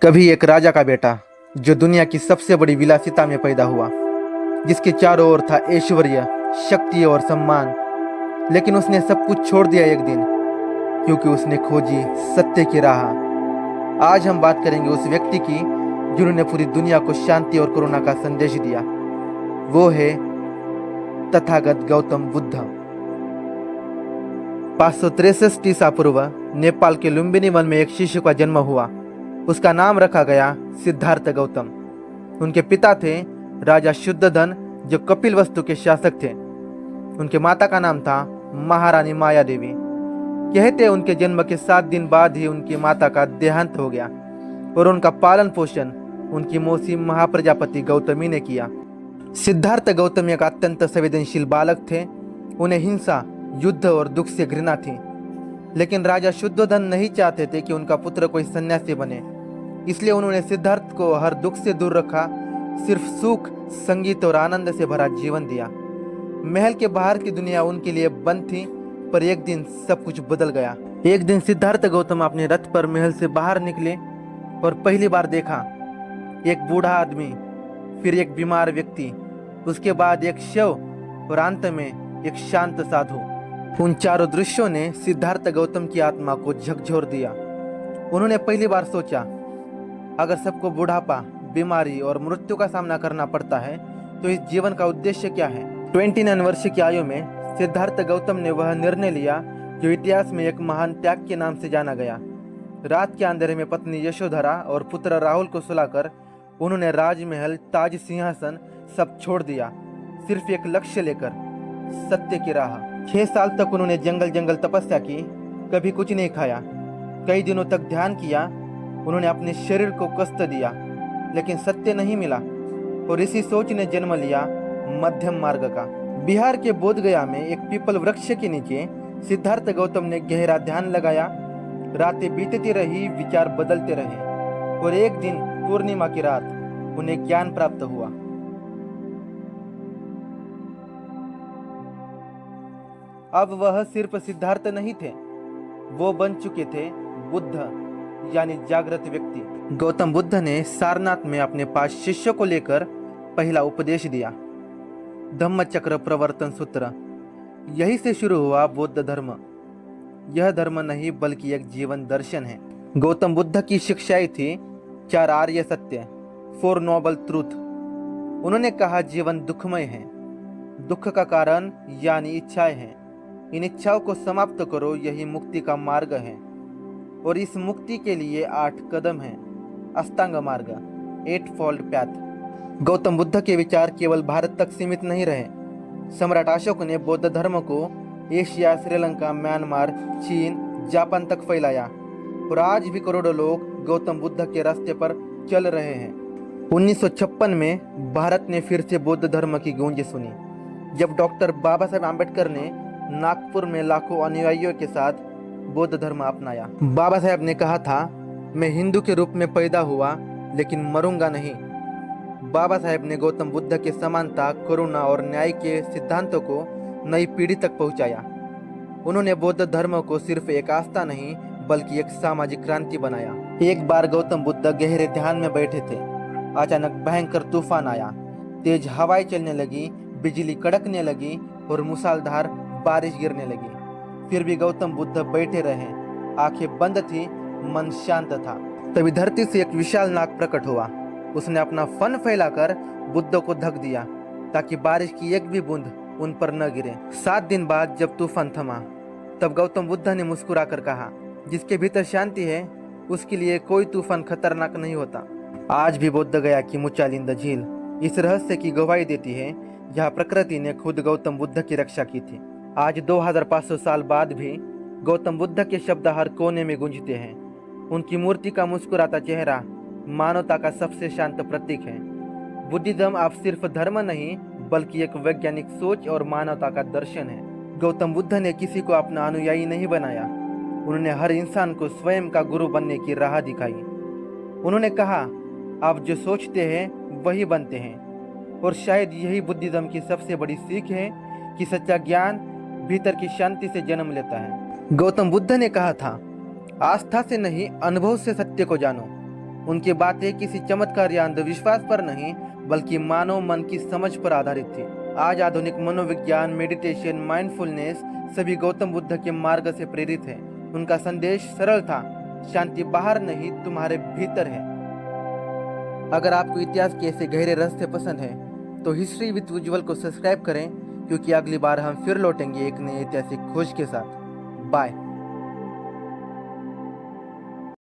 कभी एक राजा का बेटा जो दुनिया की सबसे बड़ी विलासिता में पैदा हुआ, जिसके चारों ओर था ऐश्वर्य, शक्ति और सम्मान। लेकिन उसने सब कुछ छोड़ दिया एक दिन, क्योंकि उसने खोजी सत्य की राह। आज हम बात करेंगे उस व्यक्ति की जिन्होंने पूरी दुनिया को शांति और करुणा का संदेश दिया। वो है तथागत गौतम बुद्ध। 563 ईसा पूर्व नेपाल के लुम्बिनी वन में एक शिशु का जन्म हुआ। उसका नाम रखा गया सिद्धार्थ गौतम। उनके पिता थे राजा शुद्धोधन, जो कपिलवस्तु के शासक थे। उनके माता का नाम था महारानी माया देवी। कहते उनके जन्म के 7 दिन बाद ही उनकी माता का देहांत हो गया और उनका पालन पोषण उनकी मौसी महाप्रजापति गौतमी ने किया। सिद्धार्थ गौतम एक अत्यंत संवेदनशील बालक थे। उन्हें हिंसा, युद्ध और दुख से घृणा थी। लेकिन राजा शुद्धोधन नहीं चाहते थे कि उनका पुत्र कोई सन्यासी बने, इसलिए उन्होंने सिद्धार्थ को हर दुख से दूर रखा। सिर्फ सुख, संगीत और आनंद से भरा जीवन दिया। महल के बाहर की दुनिया उनके लिए बंद थी, पर एक दिन सब कुछ बदल गया। एक दिन सिद्धार्थ गौतम अपने रथ पर महल से बाहर निकले और पहली बार देखा एक बूढ़ा आदमी, फिर एक बीमार व्यक्ति, उसके बाद एक शव और अंत में एक शांत साधु। उन चारों दृश्यों ने सिद्धार्थ गौतम की आत्मा को झकझोर दिया। उन्होंने पहली बार सोचा, अगर सबको बुढ़ापा, बीमारी और मृत्यु का सामना करना पड़ता है तो इस जीवन का उद्देश्य क्या है। 29 वर्ष की आयु में सिद्धार्थ गौतम ने वह निर्णय लिया जो इतिहास में एक महान त्याग के नाम से जाना गया। रात के अंधेरे में पत्नी यशोधरा और पुत्र राहुल को सुलाकर उन्होंने राजमहल, ताज, सिंहासन सब छोड़ दिया, सिर्फ एक लक्ष्य लेकर, सत्य की राह। 6 साल तक उन्होंने जंगल जंगल तपस्या की, कभी कुछ नहीं खाया, कई दिनों तक ध्यान किया। उन्होंने अपने शरीर को कष्ट दिया, लेकिन सत्य नहीं मिला और इसी सोच ने जन्म लिया मध्यम मार्ग का। बिहार के बोधगया में एक पीपल वृक्ष के नीचे सिद्धार्थ गौतम ने गहरा ध्यान लगाया। रातें बीतती रही, विचार बदलते रहे और एक दिन पूर्णिमा की रात उन्हें ज्ञान प्राप्त हुआ। अब वह सिर्फ सिद्धार्थ नहीं थे, वो बन चुके थे बुद्ध, यानी जागृत व्यक्ति। गौतम बुद्ध ने सारनाथ में अपने 5 शिष्यों को लेकर पहला उपदेश दिया, धम्मचक्र प्रवर्तन सूत्र। यही से शुरू हुआ बौद्ध धर्म। यह धर्म नहीं बल्कि एक जीवन दर्शन है। गौतम बुद्ध की शिक्षाएं थी 4 आर्य सत्य, 4 नोबल ट्रूथ। उन्होंने कहा, जीवन दुखमय है, दुख का कारण यानी इच्छाएं हैं। इन इच्छाओं को समाप्त करो, यही मुक्ति का मार्ग है। और इस मुक्ति के लिए 8 कदम हैं, अष्टांग मार्ग, 8 फोल्ड पैथ। गौतम बुद्ध के विचार केवल भारत तक सीमित नहीं रहे। सम्राट अशोक ने बौद्ध धर्म को एशिया, श्रीलंका, म्यांमार, चीन, जापान तक फैलाया और आज भी करोड़ों लोग गौतम बुद्ध के रास्ते पर चल रहे हैं। 1956 में भारत ने फिर से बौद्ध धर्म की गूंज सुनी, जब डॉक्टर बाबा साहेब आम्बेडकर ने नागपुर में लाखों अनुयायियों के साथ बौद्ध धर्म अपनाया। बाबा साहेब ने कहा था, मैं हिंदू के रूप में पैदा हुआ लेकिन मरूंगा नहीं। बाबा साहेब ने गौतम बुद्ध के समानता, करुणा और न्याय के सिद्धांतों को नई पीढ़ी तक पहुंचाया। उन्होंने बौद्ध धर्म को सिर्फ एक आस्था नहीं बल्कि एक सामाजिक क्रांति बनाया। एक बार गौतम बुद्ध गहरे ध्यान में बैठे थे, अचानक भयंकर तूफान आया। तेज हवाएं चलने लगी, बिजली कड़कने लगी और मूसलाधार बारिश गिरने लगी। फिर भी गौतम बुद्ध बैठे रहे, आंखें बंद थी, मन शांत था। तभी धरती से एक विशाल नाग प्रकट हुआ। उसने अपना फन फैलाकर बुद्ध को ढक दिया ताकि बारिश की एक भी बूंद उन पर न गिरे। 7 दिन बाद जब तूफान थमा, तब गौतम बुद्ध ने मुस्कुराकर कहा, जिसके भीतर शांति है उसके लिए कोई तूफान खतरनाक नहीं होता। आज भी बोध गया की मुचालिंद झील इस रहस्य की गवाही देती है, जहाँ प्रकृति ने खुद गौतम बुद्ध की रक्षा की थी। आज 2500 साल बाद भी गौतम बुद्ध के शब्द हर कोने में गूंजते हैं। उनकी मूर्ति का मुस्कुराता चेहरा मानवता का सबसे शांत प्रतीक है। बुद्धिज्म अब सिर्फ धर्म नहीं बल्कि एक वैज्ञानिक सोच और मानवता का दर्शन है। गौतम बुद्ध ने किसी को अपना अनुयायी नहीं बनाया, उन्होंने हर इंसान को स्वयं का गुरु बनने की राह दिखाई। उन्होंने कहा, आप जो सोचते हैं वही बनते हैं। और शायद यही बुद्धिज्म की सबसे बड़ी सीख है कि सच्चा ज्ञान भीतर की शांति से जन्म लेता है। गौतम बुद्ध ने कहा था, आस्था से नहीं अनुभव से सत्य को जानो। उनकी बातें किसी चमत्कार या अंधविश्वास पर नहीं, बल्कि मानव मन की समझ पर आधारित थी। आज आधुनिक मनोविज्ञान, मेडिटेशन, माइंडफुलनेस सभी गौतम बुद्ध के मार्ग से प्रेरित है। उनका संदेश सरल था, शांति बाहर नहीं, तुम्हारे भीतर है। अगर आपको इतिहास के ऐसे गहरे रहस्य पसंद है तो हिस्ट्री विद उज्जवल को सब्सक्राइब करें, क्योंकि अगली बार हम फिर लौटेंगे एक नई ऐतिहासिक खोज के साथ। बाय।